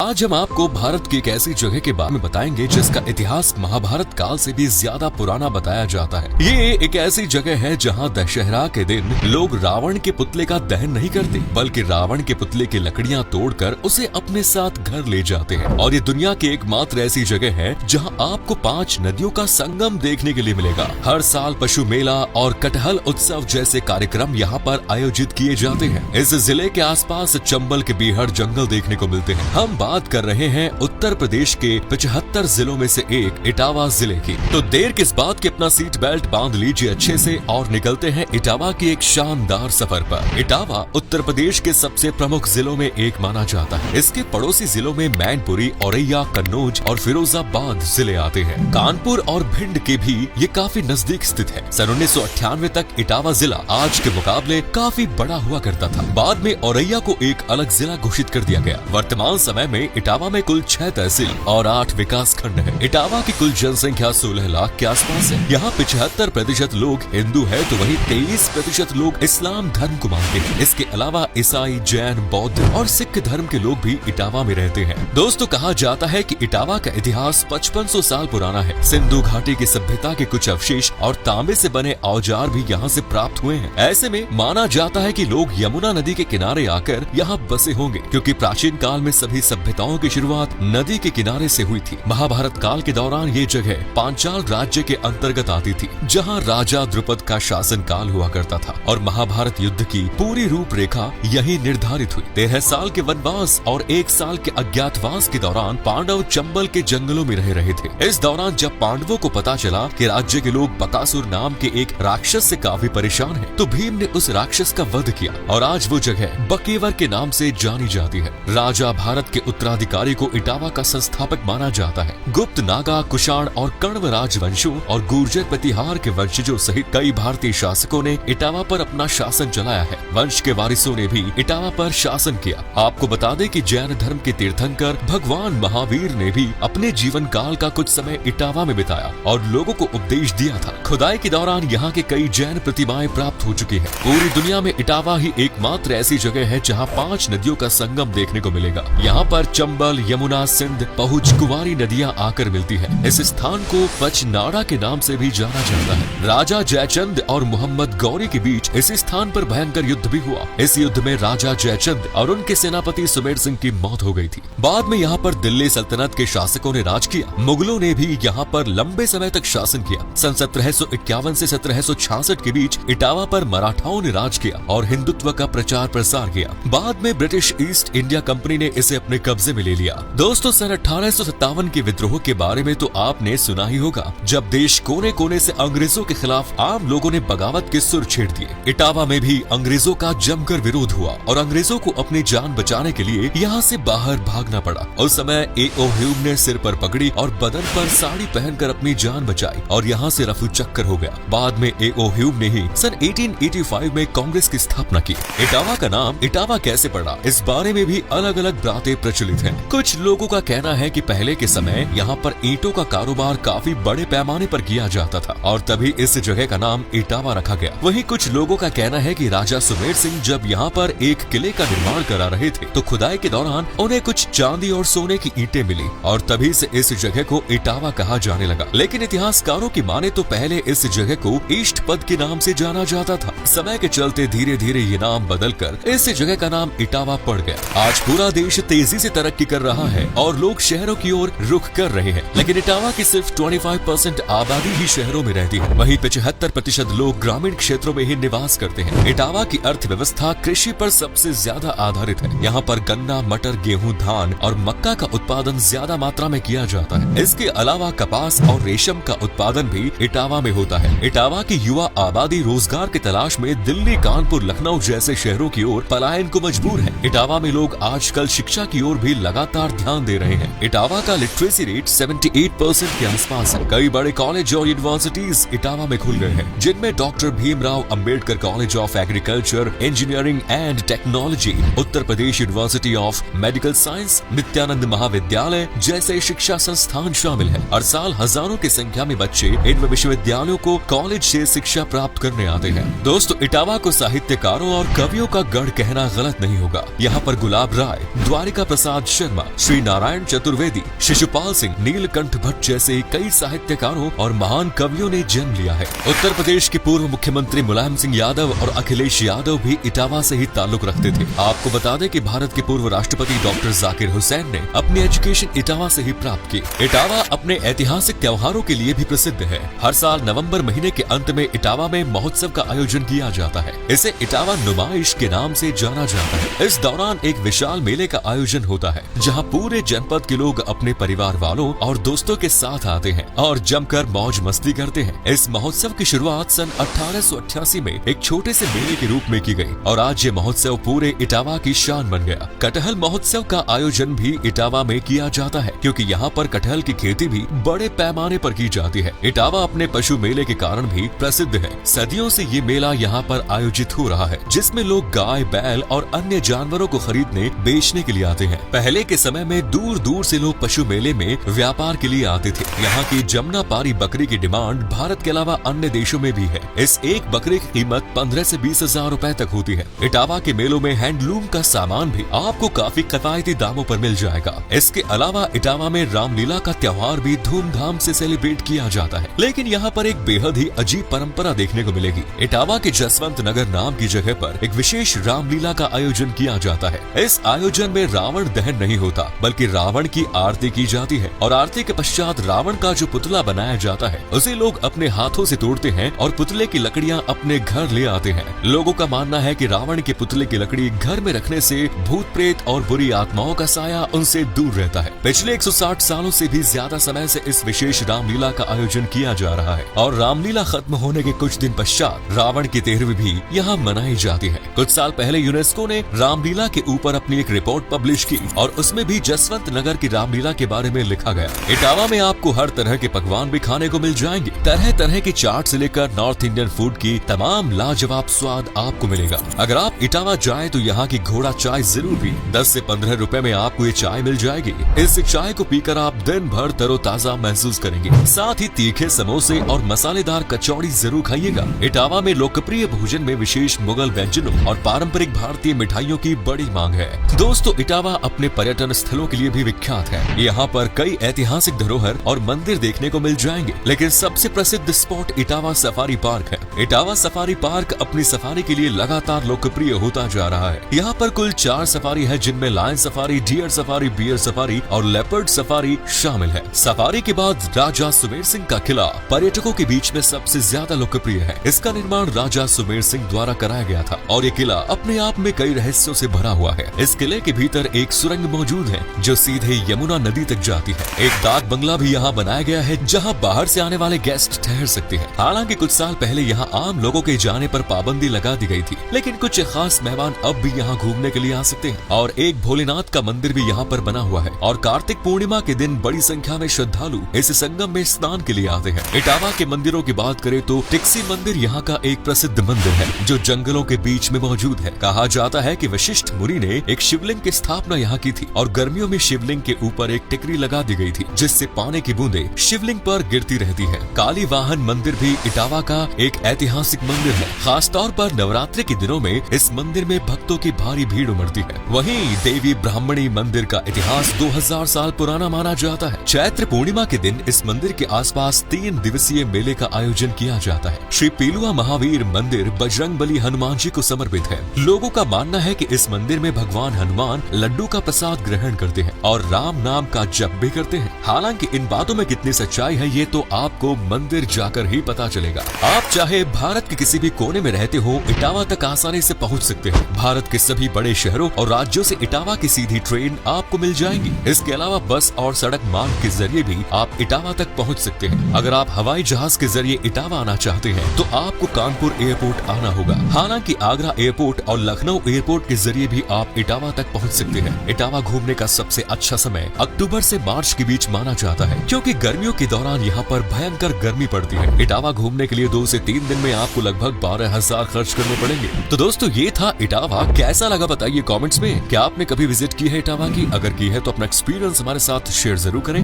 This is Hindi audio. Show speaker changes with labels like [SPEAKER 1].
[SPEAKER 1] आज हम आपको भारत की एक ऐसी जगह के बारे में बताएंगे जिसका इतिहास महाभारत काल से भी ज्यादा पुराना बताया जाता है। ये एक ऐसी जगह है जहाँ दशहरा के दिन लोग रावण के पुतले का दहन नहीं करते, बल्कि रावण के पुतले की लकड़ियाँ तोड़कर उसे अपने साथ घर ले जाते हैं। और ये दुनिया की एकमात्र ऐसी जगह है जहाँ आपको 5 नदियों का संगम देखने के लिए मिलेगा। हर साल पशु मेला और कटहल उत्सव जैसे कार्यक्रम यहाँ पर आयोजित किए जाते हैं। इस जिले के आसपास चंबल के बीहड़ जंगल देखने को मिलते हैं। हम बात कर रहे हैं उत्तर प्रदेश के 75 जिलों में से एक इटावा जिले की। तो देर किस बात की, अपना सीट बेल्ट बांध लीजिए अच्छे से और निकलते हैं इटावा की एक शानदार सफर पर। इटावा उत्तर प्रदेश के सबसे प्रमुख जिलों में एक माना जाता है। इसके पड़ोसी जिलों में मैनपुरी, औरैया, कन्नौज और फिरोजाबाद जिले आते हैं। कानपुर और भिंड के भी ये काफी नजदीक स्थित है। सन 1998 तक इटावा जिला आज के मुकाबले काफी बड़ा हुआ करता था। बाद में औरैया को एक अलग जिला घोषित कर दिया गया। वर्तमान समय में इटावा में कुल 6 तहसील और 8 विकास खंड है। इटावा की कुल जनसंख्या 16 लाख के आसपास है। यहाँ 75% लोग हिंदू है, तो वहीं 23% लोग इस्लाम धर्म को मानते हैं। इसके अलावा ईसाई, जैन, बौद्ध और सिख धर्म के लोग भी इटावा में रहते हैं। दोस्तों, कहा जाता है कि इटावा का इतिहास 5500 साल पुराना है। सिंधु घाटी की सभ्यता के कुछ अवशेष और तांबे से बने औजार भी यहाँ से प्राप्त हुए हैं। ऐसे में माना जाता है कि लोग यमुना नदी के किनारे आकर यहाँ बसे होंगे, क्योंकि प्राचीन काल में सभी सभ्यताओं की शुरुआत नदी के किनारे से हुई थी। महाभारत काल के दौरान ये जगह पांचाल राज्य के अंतर्गत आती थी, जहां राजा द्रुपद का शासन काल हुआ करता था और महाभारत युद्ध की पूरी रूपरेखा यही निर्धारित हुई। 13 साल के वनवास और 1 साल के अज्ञातवास के दौरान पांडव चंबल के जंगलों में रह रहे थे। इस दौरान जब पांडवों को पता चला कि राज्य के लोग बकासुर नाम के एक राक्षस से काफी परेशान हैं, तो भीम ने उस राक्षस का वध किया और आज वो जगह बकेवर के नाम से जानी जाती है। राजा भारत के उत्तराधिकारी को इटावा का संस्थापक माना जाता है। गुप्त, नागा, कुषाण और कण्व राजवंशों और गुर्जर प्रतिहार के वंशजों सहित कई भारतीय शासकों ने इटावा पर अपना शासन चलाया है। वंश के वारिसों ने भी इटावा पर शासन किया। आपको बता दें कि जैन धर्म के तीर्थंकर भगवान महावीर ने भी अपने जीवन काल का कुछ समय इटावा में बिताया और लोगों को उपदेश दिया था। खुदाई के दौरान यहाँ के कई जैन प्रतिमाएं प्राप्त हो चुकी हैं। पूरी दुनिया में इटावा ही एकमात्र ऐसी जगह है जहाँ 5 नदियों का संगम देखने को मिलेगा। यहाँ पर चंबल, यमुना, सिंध, पहुंच, कुंवारी नदियां आकर मिलती है। इस स्थान को पचनाड़ा के नाम से भी जाना जाता है। राजा जयचंद और मोहम्मद गौरी के बीच इस स्थान पर भयंकर युद्ध भी हुआ। इस युद्ध में राजा जयचंद और उनके सेनापति सुमेर सिंह की मौत हो गई थी। बाद में यहाँ पर दिल्ली सल्तनत के शासकों ने राज किया। मुगलों ने भी यहाँ पर लंबे समय तक शासन किया। सन 1751 से 1766 के बीच इटावा पर मराठाओं ने राज किया और हिंदुत्व का प्रचार प्रसार किया। बाद में ब्रिटिश ईस्ट इंडिया कंपनी ने इसे अपने कब्जे में ले लिया। दोस्तों, सन 1857 के विद्रोह के बारे में तो आपने सुना ही होगा, जब देश कोने कोने से अंग्रेजों के खिलाफ आम लोगों ने बगावत के सुर छेड़ दिए। इटावा में भी अंग्रेजों का जमकर विरोध हुआ और अंग्रेजों को अपनी जान बचाने के लिए यहाँ से बाहर भागना पड़ा। उस समय A.O. ह्यूम ने सिर पर पगड़ी और बदन पर साड़ी पहनकर अपनी जान बचाई और यहाँ से रफू चक्कर हो गया। बाद में A.O. ह्यूम ने ही सन 1885 में कांग्रेस की स्थापना की। इटावा का नाम इटावा कैसे पड़ा, इस बारे में भी अलग अलग बातें प्रचलित हैं। कुछ लोगों का कहना है कि पहले के समय यहाँ पर ईंटों का कारोबार काफी बड़े पैमाने पर किया जाता था और तभी इस जगह का नाम इटावा रखा गया। वहीं कुछ लोगों का कहना है कि राजा सुमेर सिंह जब यहाँ पर एक किले का निर्माण करा रहे थे, तो खुदाई के दौरान उन्हें कुछ चांदी और सोने की ईंटें मिली और तभी से इस जगह को इटावा कहा जाने लगा। लेकिन इतिहासकारों की माने तो पहले इस जगह को ईस्ट पद के नाम से जाना जाता था। समय के चलते धीरे धीरे ये नाम बदलकर इस जगह का नाम इटावा पड़ गया। आज पूरा देश तेजी से तरक्की कर रहा है और लोग शहरों की ओर रुख कर रहे हैं, लेकिन इटावा की सिर्फ 25% आबादी ही शहरों में रहती है। वहीं 75% लोग ग्रामीण क्षेत्रों में ही निवास करते हैं। इटावा की अर्थव्यवस्था कृषि पर सबसे ज्यादा आधारित है। यहाँ पर गन्ना, मटर, गेहूं, धान और मक्का का उत्पादन ज्यादा मात्रा में किया जाता है। इसके अलावा कपास और रेशम का उत्पादन भी इटावा में होता है। इटावा की युवा आबादी रोजगार की तलाश में दिल्ली, कानपुर, लखनऊ जैसे शहरों की ओर पलायन को मजबूर है। इटावा में लोग आजकल शिक्षा की ओर भी लगातार ध्यान दे रहे हैं। इटावा का लिटरेसी रेट 78% के आसपास है। कई बड़े कॉलेज और यूनिवर्सिटीज इटावा में खुल गए हैं, जिनमें doctor Bhimrao Ambedkar college of agriculture, engineering and technology, Uttar Pradesh university of medical science, Nityanand महाविद्यालय जैसे शिक्षा संस्थान शामिल है। हर साल हजारों की संख्या में बच्चे इन विश्वविद्यालयों को कॉलेज से शिक्षा प्राप्त करने आते हैं। दोस्तों, इटावा को साहित्यकारों और कवियों का गढ़ कहना गलत नहीं होगा। यहाँ पर गुलाब राय, द्वारिका प्रसाद प्रसाद शर्मा, श्री नारायण चतुर्वेदी, शिशुपाल सिंह, नीलकंठ भट्ट जैसे कई साहित्यकारों और महान कवियों ने जन्म लिया है। उत्तर प्रदेश के पूर्व मुख्यमंत्री मुलायम सिंह यादव और अखिलेश यादव भी इटावा से ही ताल्लुक रखते थे। आपको बता दें कि भारत के पूर्व राष्ट्रपति डॉक्टर जाकिर हुसैन ने अपनी एजुकेशन इटावा से ही प्राप्त की। इटावा अपने ऐतिहासिक त्योहारों के लिए भी प्रसिद्ध है। हर साल नवंबर महीने के अंत में इटावा में महोत्सव का आयोजन किया जाता है। इसे इटावा नुमाइश के नाम से जाना जाता है। इस दौरान एक विशाल मेले का आयोजन होता है, जहां पूरे जनपद के लोग अपने परिवार वालों और दोस्तों के साथ आते हैं और जमकर मौज मस्ती करते हैं। इस महोत्सव की शुरुआत सन 1888 में एक छोटे से मेले के रूप में की गई और आज ये महोत्सव पूरे इटावा की शान बन गया। कटहल महोत्सव का आयोजन भी इटावा में किया जाता है, क्योंकि यहाँ पर कटहल की खेती भी बड़े पैमाने पर की जाती है। इटावा अपने पशु मेले के कारण भी प्रसिद्ध है। सदियों से ये मेला यहाँ पर आयोजित हो रहा है, जिसमें लोग गाय, बैल और अन्य जानवरों को खरीदने बेचने के लिए आते हैं। पहले के समय में दूर दूर से लोग पशु मेले में व्यापार के लिए आते थे। यहाँ की जमुना पारी बकरी की डिमांड भारत के अलावा अन्य देशों में भी है। इस एक बकरे की कीमत 15 से 20 हजार रूपए तक होती है। इटावा के मेलों में हैंडलूम का सामान भी आपको काफी किफायती दामों पर मिल जाएगा। इसके अलावा इटावा में रामलीला का त्योहार भी धूमधाम से सेलिब्रेट किया जाता है। लेकिन यहाँ पर एक बेहद ही अजीब परंपरा देखने को मिलेगी। इटावा के जसवंत नगर नाम की जगह पर एक विशेष रामलीला का आयोजन किया जाता है। इस आयोजन में रावण दहन नहीं होता, बल्कि रावण की आरती की जाती है और आरती के पश्चात रावण का जो पुतला बनाया जाता है उसे लोग अपने हाथों से तोड़ते हैं और पुतले की लकड़ियां अपने घर ले आते हैं। लोगों का मानना है कि रावण के पुतले की लकड़ी घर में रखने से भूत प्रेत और बुरी आत्माओं का साया उनसे दूर रहता है। पिछले 160 सालों से भी ज्यादा समय से इस विशेष रामलीला का आयोजन किया जा रहा है और रामलीला खत्म होने के कुछ दिन पश्चात रावण की तेरहवीं भी यहाँ मनाई जाती है। कुछ साल पहले यूनेस्को ने रामलीला के ऊपर अपनी एक रिपोर्ट पब्लिश की और उसमें भी जसवंत नगर की रामलीला के बारे में लिखा गया। इटावा में आपको हर तरह के पकवान भी खाने को मिल जाएंगे। तरह तरह की चाट से लेकर नॉर्थ इंडियन फूड की तमाम लाजवाब स्वाद आपको मिलेगा। अगर आप इटावा जाए तो यहाँ की घोड़ा चाय जरूर भी 10 से 15 रुपए में आपको ये चाय मिल जाएगी। इस चाय को पीकर आप दिन भर तरोताजा महसूस करेंगे। साथ ही तीखे समोसे और मसालेदार कचौड़ी जरूर खाइएगा। इटावा में लोकप्रिय भोजन में विशेष मुगल व्यंजनों और पारंपरिक भारतीय मिठाइयों की बड़ी मांग है। दोस्तों, इटावा अपने पर्यटन स्थलों के लिए भी विख्यात है। यहाँ पर कई ऐतिहासिक धरोहर और मंदिर देखने को मिल जाएंगे, लेकिन सबसे प्रसिद्ध स्पॉट इटावा सफारी पार्क है। इटावा सफारी पार्क अपनी सफारी के लिए लगातार लोकप्रिय होता जा रहा है। यहाँ पर कुल 4 सफारी है, जिनमें lion safari, deer safari, bear safari और लेपर्ड सफारी शामिल है। सफारी के बाद राजा सुमेर सिंह का किला पर्यटकों के बीच में सबसे ज्यादा लोकप्रिय है। इसका निर्माण राजा सुमेर सिंह द्वारा कराया गया था और ये किला अपने आप में कई रहस्यों से भरा हुआ है। इस किले के भीतर एक सुरंग मौजूद है जो सीधे यमुना नदी तक जाती है। एक डाक बंगला भी यहाँ बनाया गया है, जहाँ बाहर से आने वाले गेस्ट ठहर सकते हैं। हालांकि कुछ साल पहले यहाँ आम लोगों के जाने पर पाबंदी लगा दी गई थी, लेकिन कुछ खास मेहमान अब भी यहाँ घूमने के लिए आ सकते हैं। और एक भोलेनाथ का मंदिर भी यहाँ पर बना हुआ है और कार्तिक पूर्णिमा के दिन बड़ी संख्या में श्रद्धालु इस संगम में स्नान के लिए आते हैं। इटावा के मंदिरों की बात करें तो टिक्सी मंदिर यहाँ का एक प्रसिद्ध मंदिर है, जो जंगलों के बीच में मौजूद है। कहा जाता है कि वशिष्ठ मुनि ने एक शिवलिंग की स्थापना यहाँ की थी और गर्मियों में शिवलिंग के ऊपर एक टिकरी लगा दी गई थी, जिससे पानी की बूंदें शिवलिंग पर गिरती रहती है। काली वाहन मंदिर भी इटावा का एक ऐतिहासिक मंदिर है। खास तौर पर नवरात्रि के दिनों में इस मंदिर में भक्तों की भारी भीड़ उमड़ती है। वहीं देवी ब्राह्मणी मंदिर का इतिहास 2000 साल पुराना माना जाता है। चैत्र पूर्णिमा के दिन इस मंदिर के आसपास 3 दिवसीय मेले का आयोजन किया जाता है। श्री पीलुआ महावीर मंदिर बजरंगबली हनुमान जी को समर्पित है। लोगों का मानना है कि इस मंदिर में भगवान हनुमान लड्डू का प्रसाद ग्रहण करते हैं और राम नाम का जप भी करते हैं। हालांकि इन बातों में कितनी सच्चाई है ये तो आपको मंदिर जाकर ही पता चलेगा। आप चाहे भारत के किसी भी कोने में रहते हो, इटावा तक आसानी से पहुंच सकते हैं। भारत के सभी बड़े शहरों और राज्यों से इटावा की सीधी ट्रेन आपको मिल जाएगी। इसके अलावा बस और सड़क मार्ग के जरिए भी आप इटावा तक पहुंच सकते हैं। अगर आप हवाई जहाज के जरिए इटावा आना चाहते हैं तो आपको कानपुर एयरपोर्ट आना होगा। हालांकि आगरा एयरपोर्ट और लखनऊ एयरपोर्ट के जरिए भी आप इटावा तक पहुंच सकते हैं। इटावा घूमने का सबसे अच्छा समय अक्टूबर से मार्च के बीच माना जाता है, क्योंकि गर्मियों के दौरान यहाँ पर भयंकर गर्मी पड़ती है। इटावा घूमने के लिए 2 से 3 दिन में आपको लगभग 12,000 खर्च करने पड़ेंगे। तो दोस्तों, ये था इटावा। कैसा लगा बताइए कमेंट्स में। क्या आपने कभी विजिट की है इटावा की? अगर की है तो अपना एक्सपीरियंस हमारे साथ शेयर जरूर करें।